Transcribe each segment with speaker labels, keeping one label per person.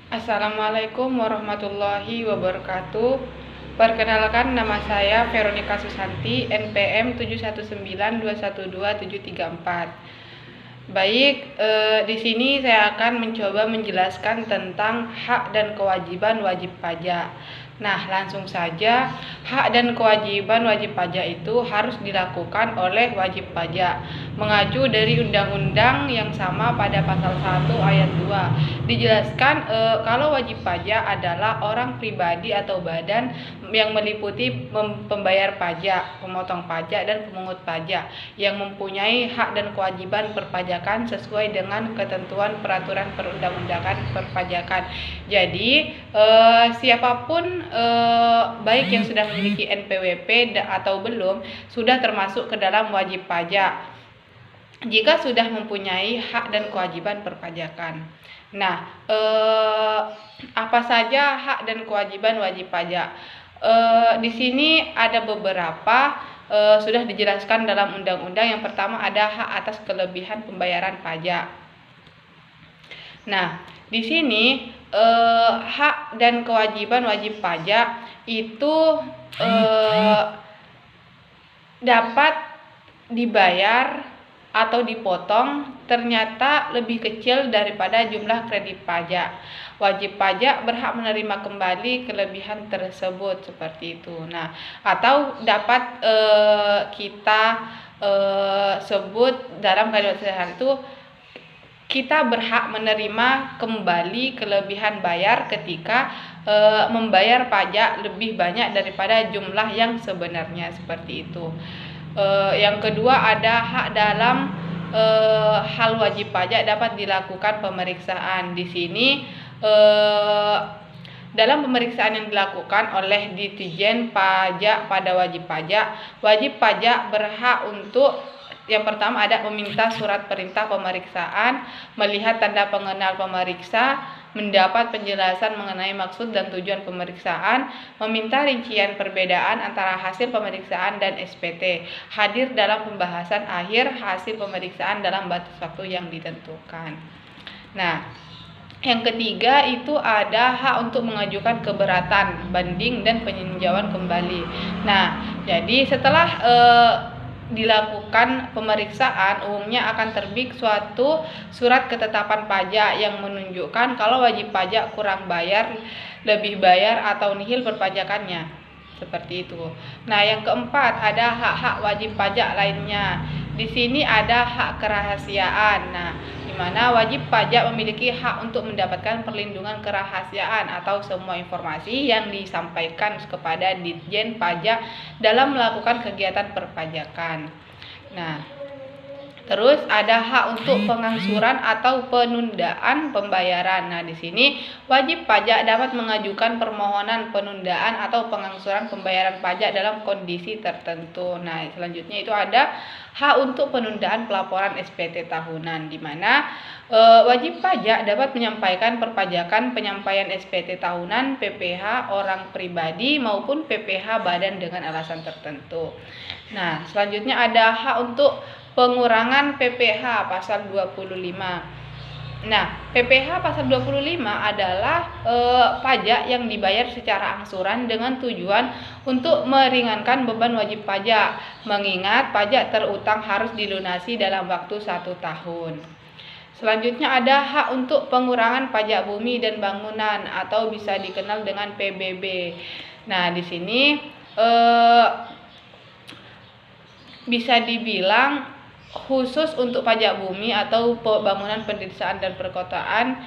Speaker 1: Assalamualaikum warahmatullahi wabarakatuh. Perkenalkan, nama saya Veronica Susanti, NPM 7192127734. Baik, di sini saya akan mencoba menjelaskan tentang hak dan kewajiban wajib pajak. Nah, langsung saja, hak dan kewajiban wajib pajak itu harus dilakukan oleh wajib pajak mengacu dari undang-undang yang sama pada pasal 1 ayat 2. Dijelaskan kalau wajib pajak adalah orang pribadi atau badan yang meliputi pembayar pajak, pemotong pajak, dan pemungut pajak yang mempunyai hak dan kewajiban perpajakan sesuai dengan ketentuan peraturan perundang-undangan perpajakan. Jadi siapapun baik yang sudah memiliki NPWP atau belum sudah termasuk ke dalam wajib pajak jika sudah mempunyai hak dan kewajiban perpajakan. Nah, apa saja hak dan kewajiban wajib pajak? Di sini ada beberapa sudah dijelaskan dalam undang-undang. Yang pertama ada hak atas kelebihan pembayaran pajak. Nah, di sini hak dan kewajiban wajib pajak itu dapat dibayar atau dipotong ternyata lebih kecil daripada jumlah kredit pajak. Wajib pajak berhak menerima kembali kelebihan tersebut, seperti itu. Nah, atau dapat kita sebut dalam kalimat sehari itu, kita berhak menerima kembali kelebihan bayar ketika membayar pajak lebih banyak daripada jumlah yang sebenarnya, seperti itu. Yang kedua ada hak dalam hal wajib pajak dapat dilakukan pemeriksaan. Di sini dalam pemeriksaan yang dilakukan oleh Ditjen Pajak pada wajib pajak berhak untuk yang pertama ada meminta surat perintah pemeriksaan, melihat tanda pengenal pemeriksa, mendapat penjelasan mengenai maksud dan tujuan pemeriksaan, meminta rincian perbedaan antara hasil pemeriksaan dan SPT, hadir dalam pembahasan akhir hasil pemeriksaan dalam batas waktu yang ditentukan. Nah, yang ketiga itu ada hak untuk mengajukan keberatan, banding, dan peninjauan kembali. Nah, jadi setelah dilakukan pemeriksaan, umumnya akan terbit suatu surat ketetapan pajak yang menunjukkan kalau wajib pajak kurang bayar, lebih bayar, atau nihil perpajakannya, seperti itu. Nah, yang keempat ada hak-hak wajib pajak lainnya. Di sini ada hak kerahasiaan. Nah, di mana wajib pajak memiliki hak untuk mendapatkan perlindungan kerahasiaan atau semua informasi yang disampaikan kepada Ditjen Pajak dalam melakukan kegiatan perpajakan. Nah, terus ada hak untuk pengangsuran atau penundaan pembayaran. Nah, di sini wajib pajak dapat mengajukan permohonan penundaan atau pengangsuran pembayaran pajak dalam kondisi tertentu. Nah, selanjutnya itu ada hak untuk penundaan pelaporan SPT tahunan, di mana wajib pajak dapat menyampaikan perpajakan penyampaian SPT tahunan, PPh orang pribadi maupun PPh badan dengan alasan tertentu. Nah, selanjutnya ada hak untuk pengurangan PPh pasal 25. Nah, PPh pasal 25 adalah pajak yang dibayar secara angsuran dengan tujuan untuk meringankan beban wajib pajak, mengingat pajak terutang harus dilunasi dalam waktu 1 tahun. Selanjutnya ada hak untuk pengurangan pajak bumi dan bangunan atau bisa dikenal dengan PBB. Nah, di sini bisa dibilang khusus untuk pajak bumi atau bangunan pedesaan dan perkotaan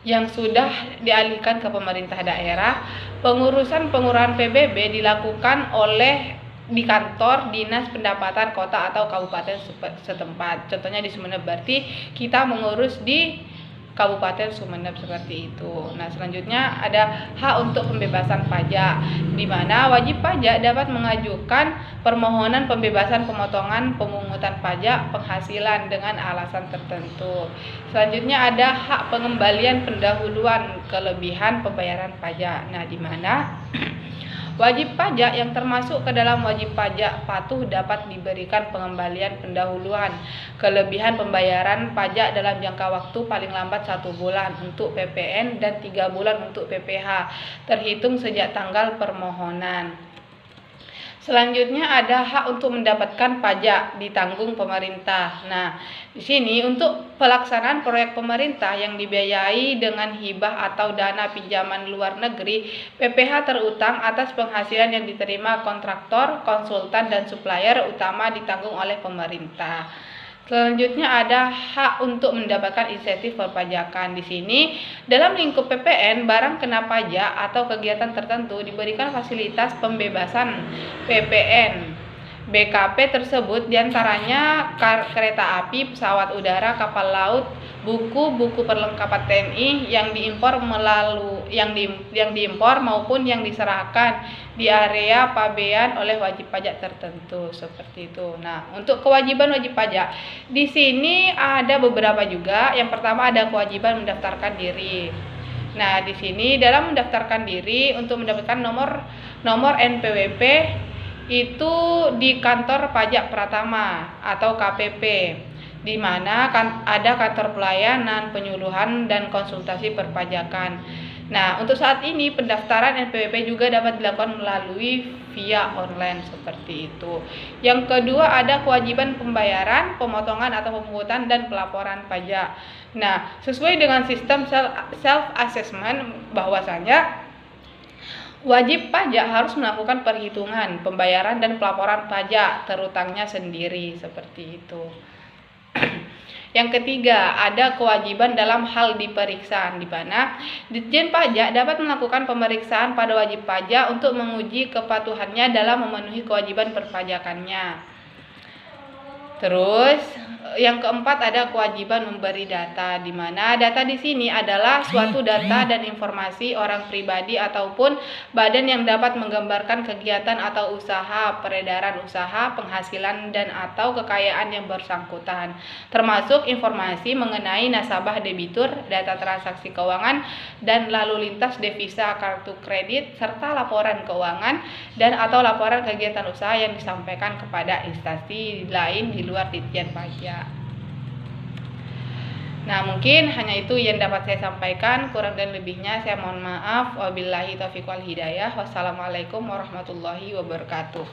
Speaker 1: yang sudah dialihkan ke pemerintah daerah. Pengurusan pengurangan PBB dilakukan oleh di kantor Dinas Pendapatan Kota atau Kabupaten setempat. Contohnya di Sumeneb, berarti kita mengurus di Kabupaten Sumeneb, seperti itu. Nah, selanjutnya ada hak untuk pembebasan pajak, di mana wajib pajak dapat mengajukan permohonan pembebasan pemotongan pemungutan pajak penghasilan dengan alasan tertentu. Selanjutnya ada hak pengembalian pendahuluan kelebihan pembayaran pajak. Nah, di mana Wajib pajak yang termasuk ke dalam wajib pajak patuh dapat diberikan pengembalian pendahuluan kelebihan pembayaran pajak dalam jangka waktu paling lambat 1 bulan untuk PPN dan 3 bulan untuk PPh terhitung sejak tanggal permohonan. Selanjutnya ada hak untuk mendapatkan pajak ditanggung pemerintah. Nah, di sini untuk pelaksanaan proyek pemerintah yang dibiayai dengan hibah atau dana pinjaman luar negeri, PPh terutang atas penghasilan yang diterima kontraktor, konsultan, dan supplier utama ditanggung oleh pemerintah. Selanjutnya ada hak untuk mendapatkan insentif perpajakan. Di sini dalam lingkup PPN, barang kena pajak atau kegiatan tertentu diberikan fasilitas pembebasan PPN. BKP tersebut diantaranya kereta api, pesawat udara, kapal laut, buku perlengkapan TNI yang diimpor maupun yang diserahkan di area pabean oleh wajib pajak tertentu, seperti itu. Nah, untuk kewajiban wajib pajak di sini ada beberapa juga. Yang pertama ada kewajiban mendaftarkan diri. Nah, di sini dalam mendaftarkan diri untuk mendapatkan nomor NPWP itu di kantor pajak Pratama atau KPP, di mana ada kantor pelayanan, penyuluhan, dan konsultasi perpajakan. Nah, untuk saat ini pendaftaran NPWP juga dapat dilakukan melalui via online, seperti itu. Yang kedua ada kewajiban pembayaran, pemotongan atau pemungutan, dan pelaporan pajak. Nah, sesuai dengan sistem self-assessment bahwasanya wajib pajak harus melakukan perhitungan, pembayaran, dan pelaporan pajak terutangnya sendiri, seperti itu. Yang ketiga, ada kewajiban dalam hal diperiksaan, di mana Ditjen Pajak dapat melakukan pemeriksaan pada wajib pajak untuk menguji kepatuhannya dalam memenuhi kewajiban perpajakannya. Terus, yang keempat ada kewajiban memberi data, di mana data di sini adalah suatu data dan informasi orang pribadi ataupun badan yang dapat menggambarkan kegiatan atau usaha, peredaran usaha, penghasilan, dan atau kekayaan yang bersangkutan, termasuk informasi mengenai nasabah debitur, data transaksi keuangan, dan lalu lintas devisa kartu kredit, serta laporan keuangan dan atau laporan kegiatan usaha yang disampaikan kepada instansi lain di luar Ditjen Pajak. Nah, mungkin hanya itu yang dapat saya sampaikan. Kurang dan lebihnya saya mohon maaf. Wabillahi taufiq wal hidayah. Wassalamualaikum warahmatullahi wabarakatuh.